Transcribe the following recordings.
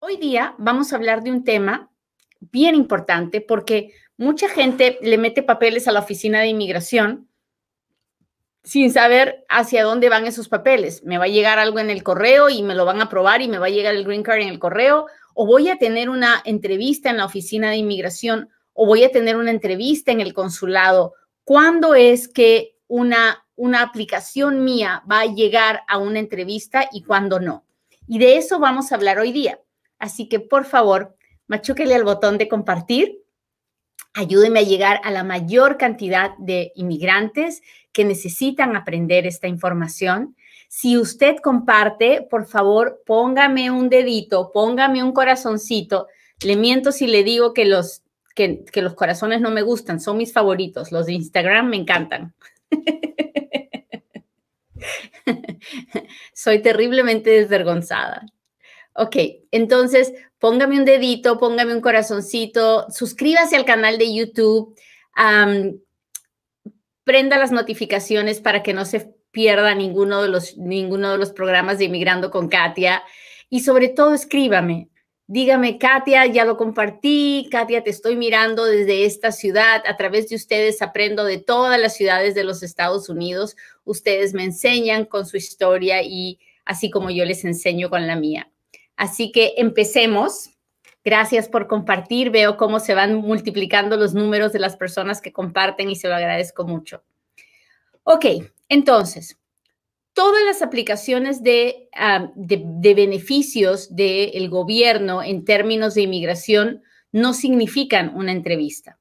Hoy día vamos a hablar de un tema bien importante porque mucha gente le mete papeles a la oficina de inmigración sin saber hacia dónde van esos papeles. Me va a llegar algo en el correo y me lo van a aprobar y me va a llegar el green card en el correo, o voy a tener una entrevista en la oficina de inmigración, o voy a tener una entrevista en el consulado. ¿Cuándo es que una aplicación mía va a llegar a una entrevista y cuándo no? Y de eso vamos a hablar hoy día. Así que, por favor, machúquele al botón de compartir. Ayúdeme a llegar a la mayor cantidad de inmigrantes que necesitan aprender esta información. Si usted comparte, por favor, póngame un dedito, póngame un corazoncito. Le miento si le digo que los corazones no me gustan, son mis favoritos. Los de Instagram me encantan. Soy terriblemente desvergonzada. Ok, entonces póngame un dedito, póngame un corazoncito, suscríbase al canal de YouTube, prenda las notificaciones para que no se pierda ninguno de los programas de Inmigrando con Katia y sobre todo escríbame. Dígame, Katia, ya lo compartí, Katia, te estoy mirando desde esta ciudad, a través de ustedes aprendo de todas las ciudades de los Estados Unidos, ustedes me enseñan con su historia y así como yo les enseño con la mía. Así que empecemos. Gracias por compartir. Veo cómo se van multiplicando los números de las personas que comparten y se lo agradezco mucho. Ok, entonces, todas las aplicaciones de beneficios del gobierno en términos de inmigración no significan una entrevista.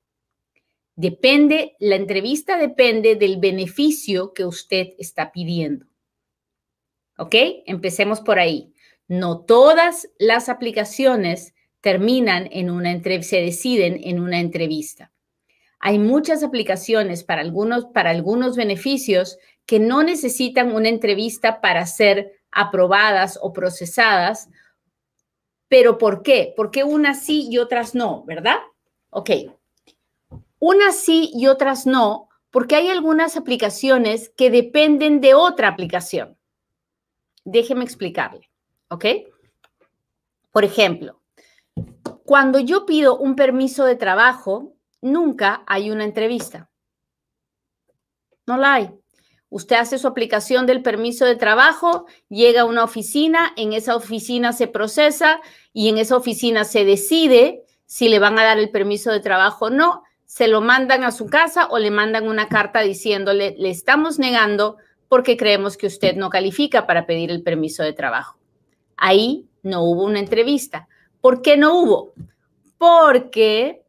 La entrevista depende del beneficio que usted está pidiendo. ¿Ok? Empecemos por ahí. No todas las aplicaciones terminan en una entrevista, se deciden en una entrevista. Hay muchas aplicaciones para algunos beneficios que no necesitan una entrevista para ser aprobadas o procesadas. ¿Pero por qué? Porque unas sí y otras no, ¿verdad? Ok. Unas sí y otras no, porque hay algunas aplicaciones que dependen de otra aplicación. Déjeme explicarle, ¿ok? Por ejemplo, cuando yo pido un permiso de trabajo, nunca hay una entrevista. No la hay. Usted hace su aplicación del permiso de trabajo, llega a una oficina, en esa oficina se procesa y en esa oficina se decide si le van a dar el permiso de trabajo o no, se lo mandan a su casa o le mandan una carta diciéndole, le estamos negando porque creemos que usted no califica para pedir el permiso de trabajo. Ahí no hubo una entrevista. ¿Por qué no hubo? Porque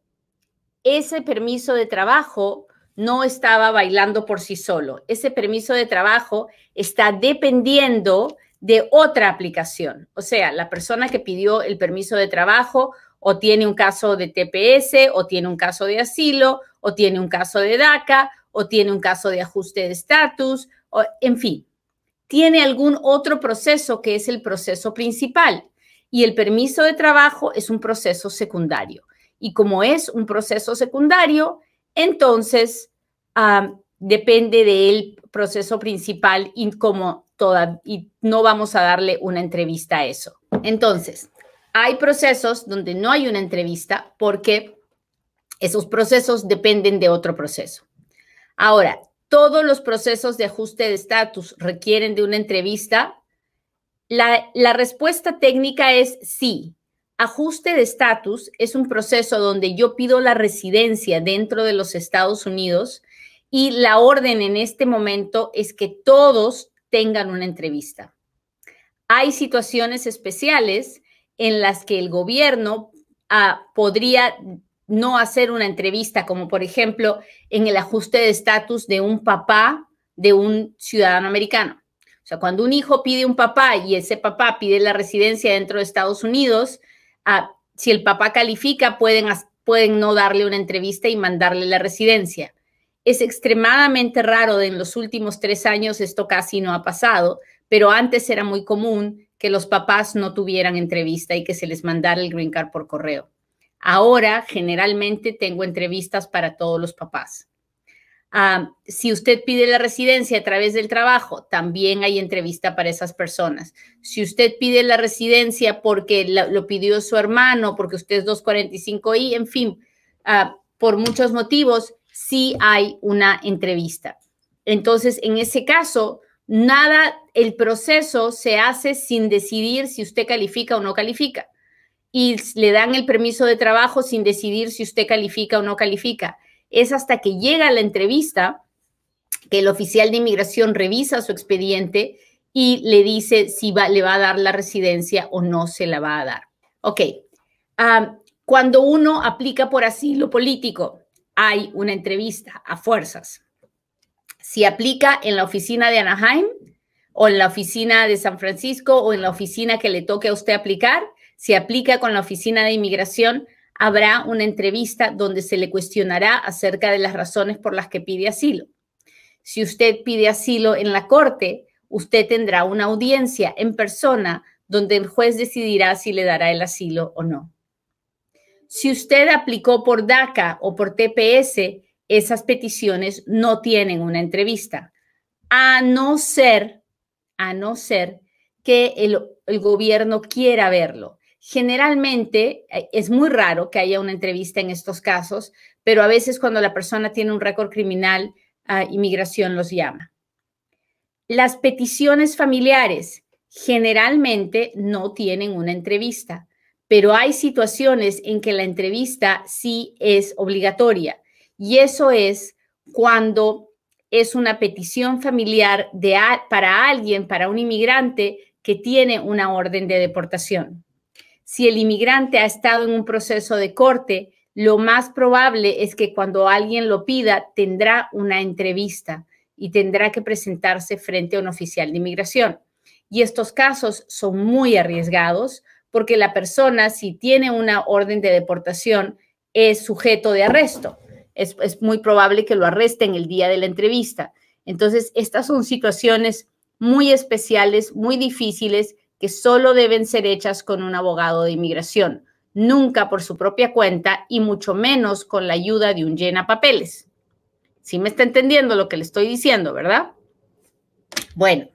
ese permiso de trabajo no estaba bailando por sí solo. Ese permiso de trabajo está dependiendo de otra aplicación. O sea, la persona que pidió el permiso de trabajo o tiene un caso de TPS, o tiene un caso de asilo, o tiene un caso de DACA, o tiene un caso de ajuste de estatus, en fin, tiene algún otro proceso que es el proceso principal. Y el permiso de trabajo es un proceso secundario. Y como es un proceso secundario, entonces depende del proceso principal y no vamos a darle una entrevista a eso. Entonces, hay procesos donde no hay una entrevista porque esos procesos dependen de otro proceso. Ahora, todos los procesos de ajuste de estatus requieren de una entrevista. La respuesta técnica es sí. Ajuste de estatus es un proceso donde yo pido la residencia dentro de los Estados Unidos y la orden en este momento es que todos tengan una entrevista. Hay situaciones especiales en las que el gobierno podría no hacer una entrevista, como por ejemplo en el ajuste de estatus de un papá de un ciudadano americano. O sea, cuando un hijo pide un papá y ese papá pide la residencia dentro de Estados Unidos, si el papá califica, pueden no darle una entrevista y mandarle la residencia. Es extremadamente raro, en los últimos 3 años esto casi no ha pasado, pero antes era muy común que los papás no tuvieran entrevista y que se les mandara el green card por correo. Ahora, generalmente, tengo entrevistas para todos los papás. Si usted pide la residencia a través del trabajo, también hay entrevista para esas personas. Si usted pide la residencia porque lo pidió su hermano, porque usted es 245I, en fin, por muchos motivos, sí hay una entrevista. Entonces, en ese caso, el proceso se hace sin decidir si usted califica o no califica. Y le dan el permiso de trabajo sin decidir si usted califica o no califica. Es hasta que llega la entrevista que el oficial de inmigración revisa su expediente y le dice si le va a dar la residencia o no se la va a dar. Ok. Cuando uno aplica por asilo político, hay una entrevista a fuerzas. Si aplica en la oficina de Anaheim o en la oficina de San Francisco o en la oficina que le toque a usted aplicar, si aplica con la oficina de inmigración, habrá una entrevista donde se le cuestionará acerca de las razones por las que pide asilo. Si usted pide asilo en la corte, usted tendrá una audiencia en persona donde el juez decidirá si le dará el asilo o no. Si usted aplicó por DACA o por TPS, esas peticiones no tienen una entrevista, a no ser que el gobierno quiera verlo. Generalmente es muy raro que haya una entrevista en estos casos, pero a veces cuando la persona tiene un récord criminal, inmigración los llama. Las peticiones familiares generalmente no tienen una entrevista, pero hay situaciones en que la entrevista sí es obligatoria y eso es cuando es una petición familiar para alguien, para un inmigrante que tiene una orden de deportación. Si el inmigrante ha estado en un proceso de corte, lo más probable es que cuando alguien lo pida, tendrá una entrevista y tendrá que presentarse frente a un oficial de inmigración. Y estos casos son muy arriesgados porque la persona, si tiene una orden de deportación, es sujeto de arresto. Es muy probable que lo arresten el día de la entrevista. Entonces, estas son situaciones muy especiales, muy difíciles, que solo deben ser hechas con un abogado de inmigración, nunca por su propia cuenta y mucho menos con la ayuda de un llenapapeles. ¿Sí me está entendiendo lo que le estoy diciendo, verdad? Bueno,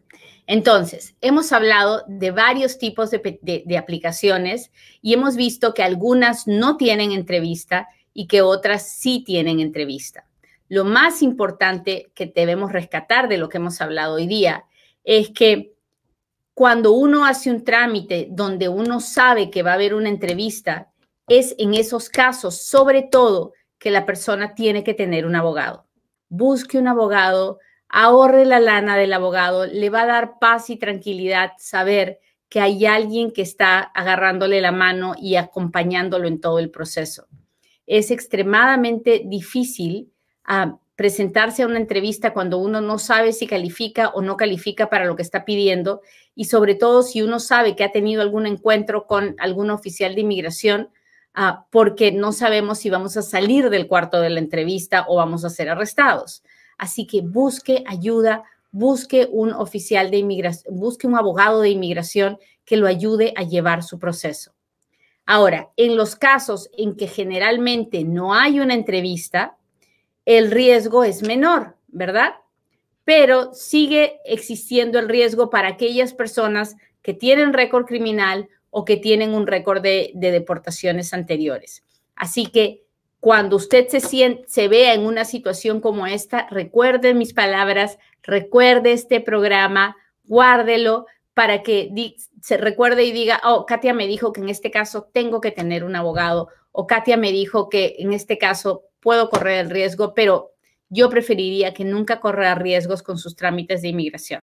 entonces, hemos hablado de varios tipos de aplicaciones y hemos visto que algunas no tienen entrevista y que otras sí tienen entrevista. Lo más importante que debemos rescatar de lo que hemos hablado hoy día es que cuando uno hace un trámite donde uno sabe que va a haber una entrevista, es en esos casos, sobre todo, que la persona tiene que tener un abogado. Busque un abogado, ahorre la lana del abogado, le va a dar paz y tranquilidad saber que hay alguien que está agarrándole la mano y acompañándolo en todo el proceso. Es extremadamente difícil presentarse a una entrevista cuando uno no sabe si califica o no califica para lo que está pidiendo y sobre todo si uno sabe que ha tenido algún encuentro con algún oficial de inmigración porque no sabemos si vamos a salir del cuarto de la entrevista o vamos a ser arrestados. Así que busque ayuda, busque un oficial de inmigración, busque un abogado de inmigración que lo ayude a llevar su proceso. Ahora, en los casos en que generalmente no hay una entrevista, el riesgo es menor, ¿verdad? Pero sigue existiendo el riesgo para aquellas personas que tienen récord criminal o que tienen un récord de deportaciones anteriores. Así que cuando usted se vea en una situación como esta, recuerde mis palabras, recuerde este programa, guárdelo para que se recuerde y diga, oh, Katia me dijo que en este caso tengo que tener un abogado o Katia me dijo que en este caso puedo correr el riesgo, pero yo preferiría que nunca corra riesgos con sus trámites de inmigración.